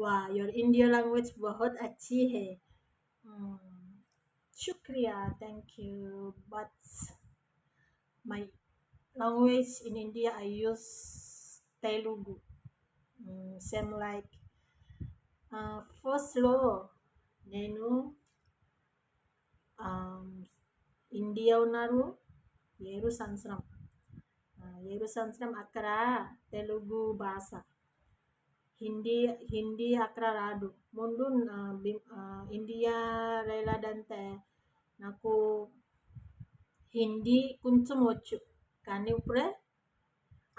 वाह, your India language बहुत अच्छी है। शुक्रिया, thank you. But my language in India, I use Telugu. Same like first లో నేను ఇండియా ఉన్నారు 7 సంవత్సరం. 7 సంవత్సరం అక్కడ తెలుగు భాష, హిందీ హిందీ అక్కడ రాదు. ముందు ఇండియా వెళ్ళాడంటే నాకు హిందీ కొంచెం వచ్చు, కానీ ఇప్పుడే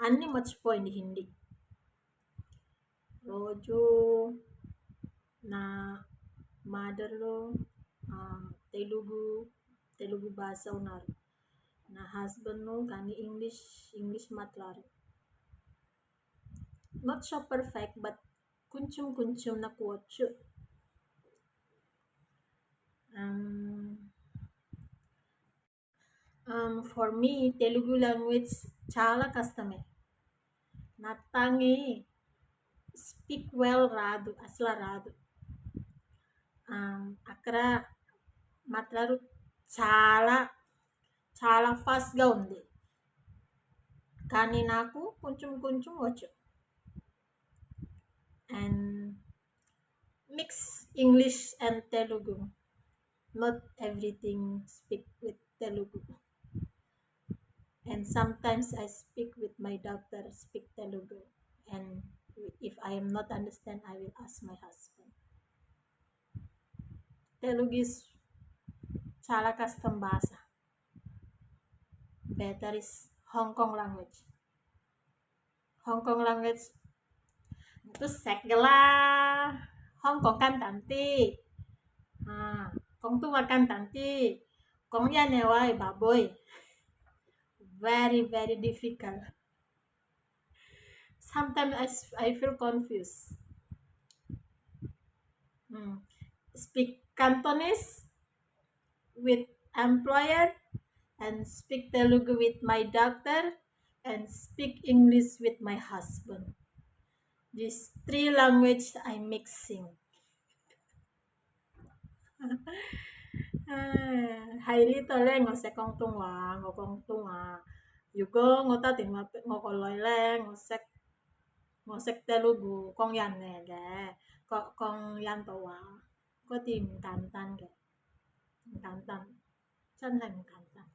అన్నీ మర్చిపోయింది హిందీ. రోజు నా మదర్లో తెలుగు తెలుగు భాష ఉన్నారు. నా హస్బెండ్ కానీ ఇంగ్లీష్ మాట్లాడు. నాట్ సో పర్ఫెక్ట్, బట్ కొంచెం కొంచెం నాకు వచ్చు. ఫర్ మీ తెలుగు లాంగ్వేజ్ చాలా కష్టమే. నాతాంగి స్పీక్ వెల్ రాదు, అసలు రాదు. అక్కడ మాట్లాడు చాలా చాలా ఫాస్ట్గా ఉంది, కానీ నాకు కొంచెం కొంచెం వచ్చు. And mix English and Telugu. Not everything speak with Telugu. And sometimes I speak with my doctor, speak Telugu. And if I am not understand, I will ask my husband. Telugu is చాలా కష్టం భాష. Better is Hong Kong language. Hong Kong language itu segala Hong Kong kan tanti. Kong tu makan tanti. Kong ya newai baboy. Very very difficult. Sometimes I feel confused. Speak Cantonese with employer, and speak Telugu with my doctor, and speak English with my husband. These 3 language I mixing. Highly tole ngosek kong tungwa, ngokong tungwa. Yugo ngota tingwa ngokoloy leng ngosek Telugu kong yan ne ge. Kong yan towa. Ko tim kantan ge. Kantan. Chân thành kantan.